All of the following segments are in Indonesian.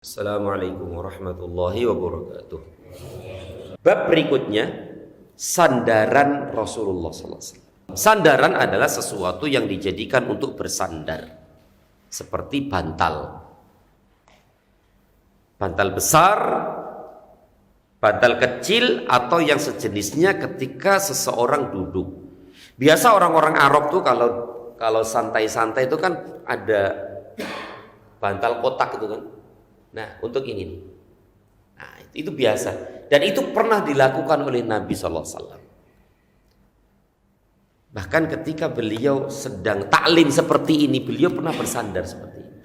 Assalamualaikum warahmatullahi wabarakatuh. Bab berikutnya, sandaran Rasulullah SAW. Sandaran adalah sesuatu yang dijadikan untuk bersandar, seperti bantal. Bantal besar, bantal kecil, atau yang sejenisnya ketika seseorang duduk. Biasa orang-orang Arab tuh kalau santai-santai itu kan ada bantal kotak itu kan. Nah, untuk ini nih. Nah, itu biasa. Dan itu pernah dilakukan oleh Nabi SAW. Bahkan ketika beliau sedang taklim seperti ini, beliau pernah bersandar seperti ini.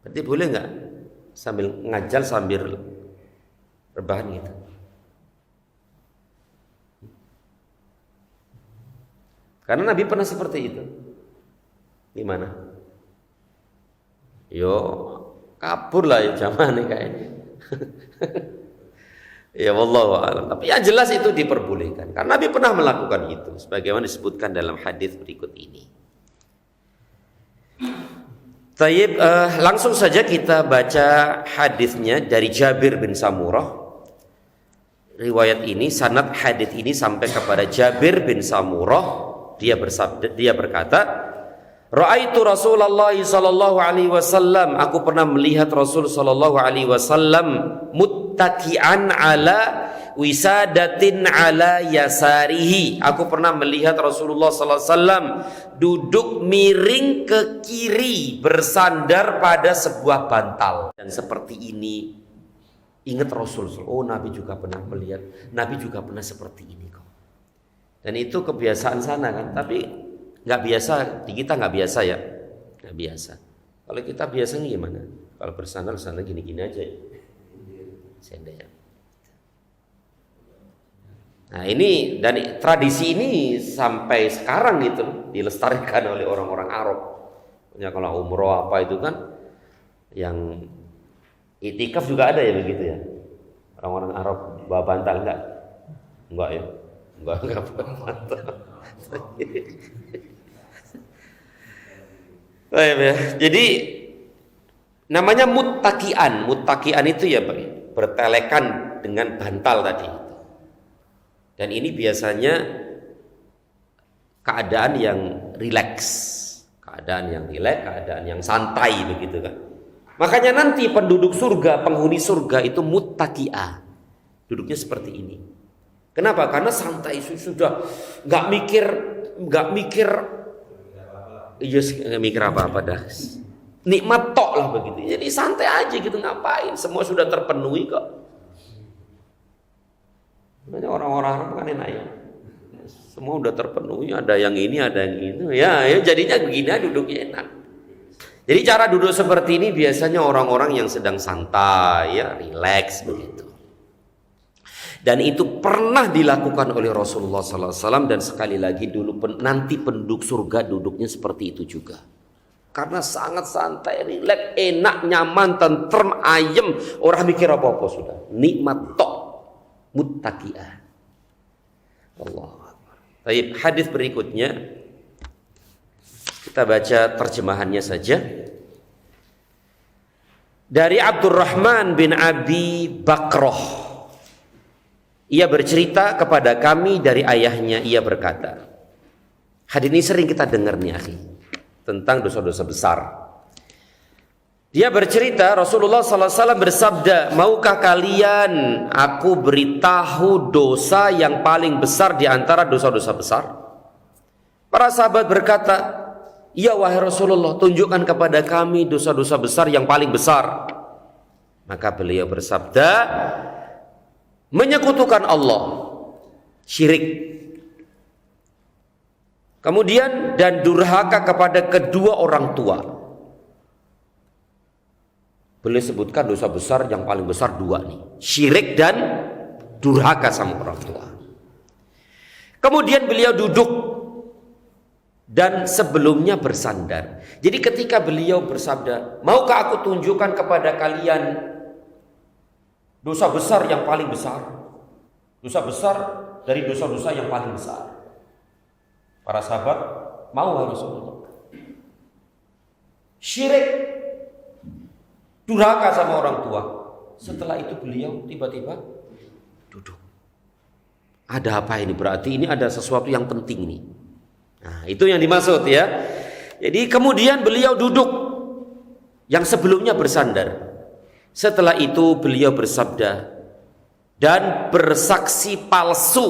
Berarti boleh nggak sambil ngajal sambil rebahan gitu? Karena Nabi pernah seperti itu. Gimana? Yo, kabur lah ya zaman ini kayaknya. Ya wallahu a'lam. Tapi yang jelas itu diperbolehkan karena Nabi pernah melakukan itu sebagaimana disebutkan dalam hadis berikut ini. Tayyib, langsung saja kita baca hadisnya dari Jabir bin Samurah. Riwayat ini, sanad hadis ini sampai kepada Jabir bin Samurah. Dia berkata, Ra'aitu Rasulullah sallallahu alaihi wasallam, aku pernah melihat Rasul sallallahu alaihi wasallam muttaki'an ala wisadatin ala yasarihi. Aku pernah melihat Rasulullah sallallahu alaihi wasallam duduk miring ke kiri bersandar pada sebuah bantal. Dan seperti ini ingat Rasul, oh Nabi juga pernah melihat, Nabi juga pernah seperti ini kok. Dan itu kebiasaan sana kan, tapi nggak biasa, di kita nggak biasa ya, nggak biasa. Kalau kita biasanya gimana? Kalau bersandar gini-gini aja ya. Sender. Nah ini, dan tradisi ini sampai sekarang gitu dilestarikan oleh orang-orang Arab. Ya, kalau umroh apa itu kan, yang itikaf juga ada ya begitu ya. Orang-orang Arab bawa bantal enggak ya, enggak bawa bantal. Jadi namanya muttaki'an. Muttaki'an itu ya bertelekan dengan bantal tadi. Dan ini biasanya keadaan yang rileks, keadaan yang santai begitu kan. Makanya nanti penduduk surga, penghuni surga itu muttaki'ah. Duduknya seperti ini. Kenapa? Karena santai, sudah nggak mikir mikir apa-apa dah. Nikmat tok lah begitu. Jadi santai aja gitu, ngapain? Semua sudah terpenuhi kok. Makanya orang-orang Arab kan enak ya. Semua udah terpenuhi, ada yang ini, ada yang itu. Ya jadinya begini aja, duduknya enak. Jadi cara duduk seperti ini biasanya orang-orang yang sedang santai, ya, rileks begitu. Dan itu pernah dilakukan oleh Rasulullah SAW, dan sekali lagi dulu nanti penduduk surga duduknya seperti itu juga. Karena sangat santai, rileks, enak, nyaman, tentrem, ayem, orang mikir apa-apa sudah. Nikmat tok, muttaqi'ah. Allahu Akbar. Baik, hadis berikutnya kita baca terjemahannya saja. Dari Abdurrahman bin Abi Bakrah. Ia bercerita kepada kami dari ayahnya, ia berkata, hadis ini sering kita dengar nih akhi, tentang dosa-dosa besar. Dia bercerita, Rasulullah SAW bersabda, maukah kalian aku beritahu dosa yang paling besar di antara dosa-dosa besar? Para sahabat berkata, ya wahai Rasulullah, tunjukkan kepada kami dosa-dosa besar yang paling besar. Maka beliau bersabda, menyekutukan Allah, syirik. Kemudian dan durhaka kepada kedua orang tua. Beliau sebutkan dosa besar yang paling besar dua nih, syirik dan durhaka sama orang tua. Kemudian beliau duduk dan sebelumnya bersandar. Jadi ketika beliau bersabda, maukah aku tunjukkan kepada kalian dosa besar yang paling besar, dosa besar dari dosa-dosa yang paling besar. Para sahabat mau Rasulullah. Syirik durhaka sama orang tua. Setelah itu beliau tiba-tiba duduk. Ada apa ini? Berarti ini ada sesuatu yang penting nih. Nah, itu yang dimaksud ya. Jadi kemudian beliau duduk, yang sebelumnya bersandar. Setelah itu beliau bersabda dan bersaksi palsu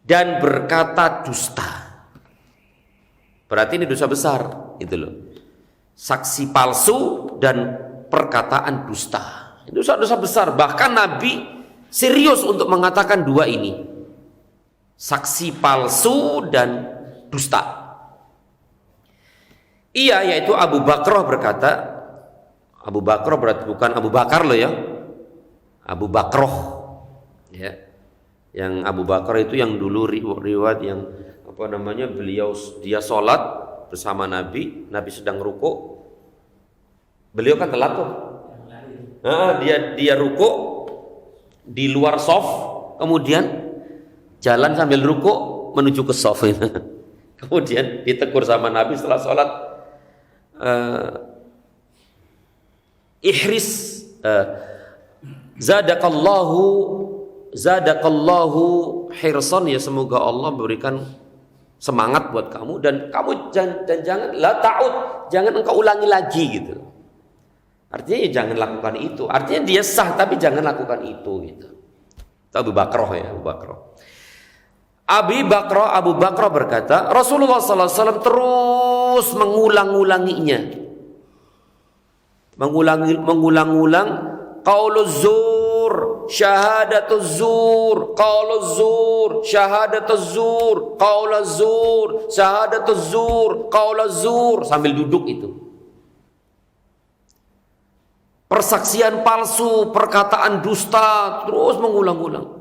dan berkata dusta. Berarti ini dosa besar, itu loh. Saksi palsu dan perkataan dusta. Itu dosa besar. Bahkan Nabi serius untuk mengatakan dua ini. Saksi palsu dan dusta. Iya, yaitu Abu Bakrah berkata, Abu Bakrah berarti bukan Abu Bakar loh ya, Abu Bakrah ya. Yang Abu Bakar itu yang dulu riwayat yang apa namanya, dia sholat bersama Nabi sedang ruku, beliau kan telat tuh. Nah, dia ruku di luar shaf, kemudian jalan sambil ruku menuju ke shaf. Kemudian ditegur sama Nabi setelah sholat, ihris, zadakallahu hirsan, ya semoga Allah memberikan semangat buat kamu dan kamu jangan la ta'ud, jangan engkau ulangi lagi gitu. Artinya ya jangan lakukan itu. Artinya dia sah tapi jangan lakukan itu gitu. Abu Bakrah ya, Abu Bakrah. Abu Bakrah berkata, Rasulullah SAW terus mengulang-ulanginya. Mengulang-ulang qauluz zur, syahadatuz zur, qauluz zur, syahadatuz zur, qauluz zur, syahadatuz zur, qauluz zur, sambil duduk itu. Persaksian palsu, perkataan dusta, terus mengulang-ulang.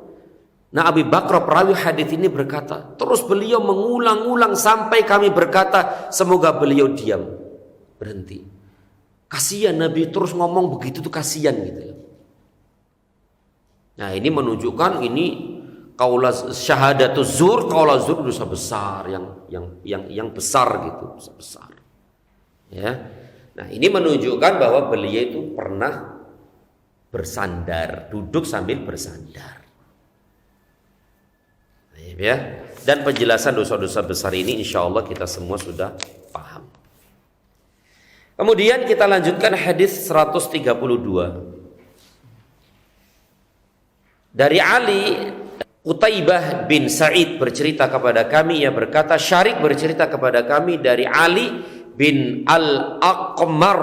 Nah, Abu Bakrah perawi hadis ini berkata, terus beliau mengulang-ulang sampai kami berkata, semoga beliau diam, berhenti. Kasihan Nabi terus ngomong begitu tuh, kasihan gitu. Nah, ini menunjukkan ini qaulaz syahadatuz zur, qaulaz zur dosa besar yang besar gitu, dosa besar. Ya. Nah, ini menunjukkan bahwa beliau itu pernah bersandar, duduk sambil bersandar. Ya, dan penjelasan dosa-dosa besar ini insya Allah kita semua sudah paham. Kemudian kita lanjutkan hadis 132 dari Ali. Utaibah bin Sa'id bercerita kepada kami, ia berkata, Syarik bercerita kepada kami dari Ali bin Al-Aqmar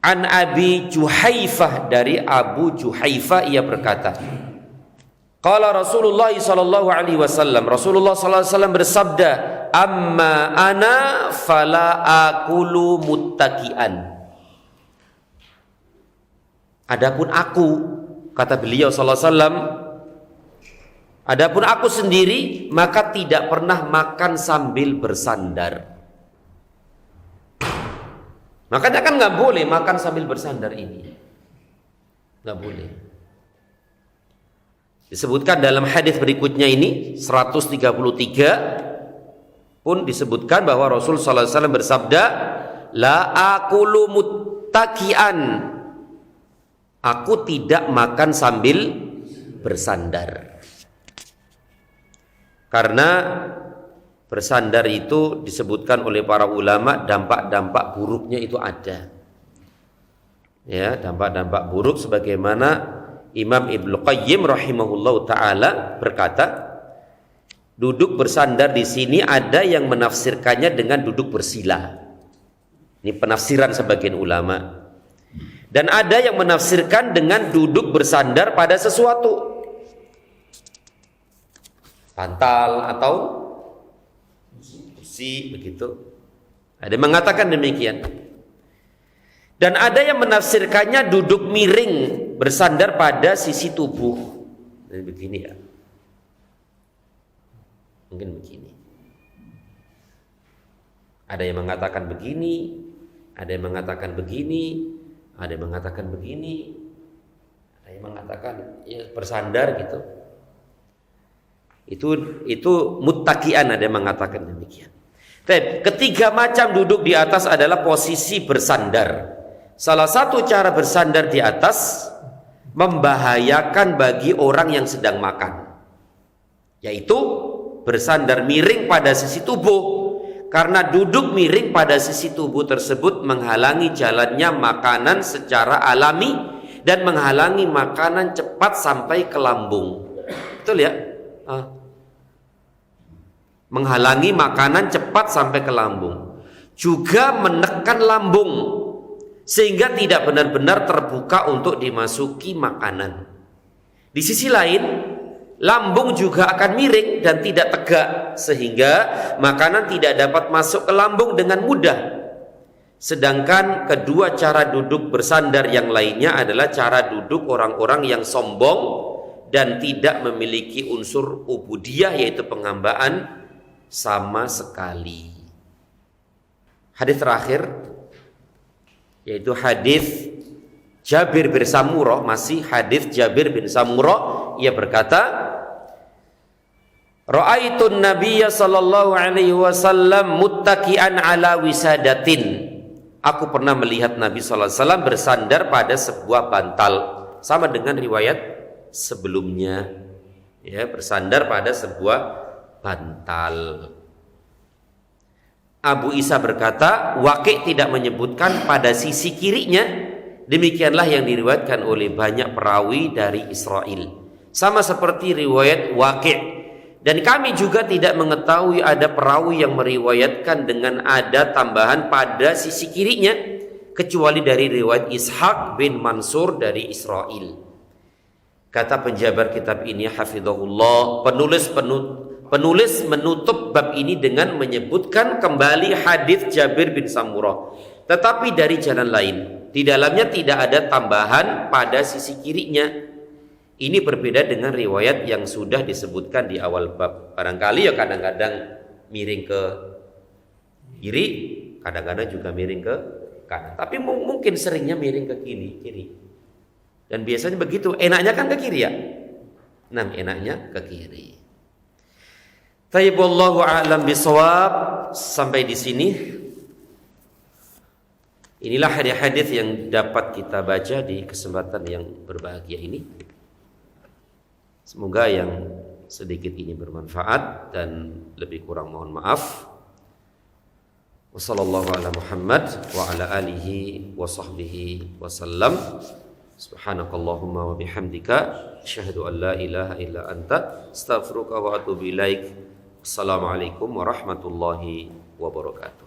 an Abi Juhaifah, dari Abu Juhaifah, ia berkata, qala Rasulullah sallallahu alaihi wasallam, Rasulullah sallallahu alaihi wasallam bersabda, amma ana fala akulu muttaqian. Adapun aku, kata beliau sallallahu alaihi wasallam, adapun aku sendiri maka tidak pernah makan sambil bersandar. Makanya kan nggak boleh makan sambil bersandar ini, nggak boleh. Disebutkan dalam hadis berikutnya ini 133 pun disebutkan bahwa Rasul sallallahu alaihi wasallam bersabda, la akulu muttaqian, aku tidak makan sambil bersandar. Karena bersandar itu disebutkan oleh para ulama dampak-dampak buruknya itu ada. Ya, dampak-dampak buruk sebagaimana Imam Ibnu Qayyim rahimahullahu taala berkata, duduk bersandar di sini ada yang menafsirkannya dengan duduk bersila. Ini penafsiran sebagian ulama. Dan ada yang menafsirkan dengan duduk bersandar pada sesuatu, bantal atau kursi begitu. Ada yang mengatakan demikian. Dan ada yang menafsirkannya duduk miring bersandar pada sisi tubuh. Jadi begini ya. Mungkin begini. Ada yang mengatakan begini, ada yang mengatakan begini, ada yang mengatakan begini, ada yang mengatakan ya bersandar gitu. Itu muttaqian, ada yang mengatakan demikian. Ketiga macam duduk di atas adalah posisi bersandar. Salah satu cara bersandar di atas membahayakan bagi orang yang sedang makan, yaitu bersandar miring pada sisi tubuh, karena duduk miring pada sisi tubuh tersebut menghalangi jalannya makanan secara alami dan menghalangi makanan cepat sampai ke lambung. Betul ya? Menghalangi makanan cepat sampai ke lambung, juga menekan lambung sehingga tidak benar-benar terbuka untuk dimasuki makanan. Di sisi lain, lambung juga akan miring dan tidak tegak sehingga makanan tidak dapat masuk ke lambung dengan mudah. Sedangkan kedua cara duduk bersandar yang lainnya adalah cara duduk orang-orang yang sombong dan tidak memiliki unsur ubudiyah, yaitu penghambaan sama sekali. Hadis terakhir yaitu hadis Jabir bin Samurah, masih hadis Jabir bin Samurah. Ia berkata, Ra'aitun Nabiyya sallallahu alaihi wasallam muttaki'an ala wisadatin. Aku pernah melihat Nabi sallallahu alaihi wasallam bersandar pada sebuah bantal, sama dengan riwayat sebelumnya. Ya, bersandar pada sebuah bantal. Abu Isa berkata, Waqi' tidak menyebutkan pada sisi kirinya. Demikianlah yang diriwayatkan oleh banyak perawi dari Israel, sama seperti riwayat Waqi'. Dan kami juga tidak mengetahui ada perawi yang meriwayatkan dengan ada tambahan pada sisi kirinya, kecuali dari riwayat Ishaq bin Mansur dari Israel. Kata penjabar kitab ini, hafizahullah, penulis menutup bab ini dengan menyebutkan kembali hadis Jabir bin Samurah, tetapi dari jalan lain. Di dalamnya tidak ada tambahan pada sisi kirinya. Ini berbeda dengan riwayat yang sudah disebutkan di awal bab. Barangkali ya kadang-kadang miring ke kiri, kadang-kadang juga miring ke kanan. Tapi mungkin seringnya miring ke kiri. Dan biasanya begitu. Enaknya kan ke kiri ya. Nah, enaknya ke kiri. Tayyib, wallahu a'lam bishawab. Sampai di sini. Inilah hadis-hadis yang dapat kita baca di kesempatan yang berbahagia ini. Semoga yang sedikit ini bermanfaat dan lebih kurang mohon maaf. Wassallallahu ala Muhammad wa ala alihi wa sahbihi wasallam. Subhanakallahumma wa bihamdika asyhadu an la ilaha illa anta astaghfiruka wa atubu ilaik. Assalamualaikum warahmatullahi wabarakatuh.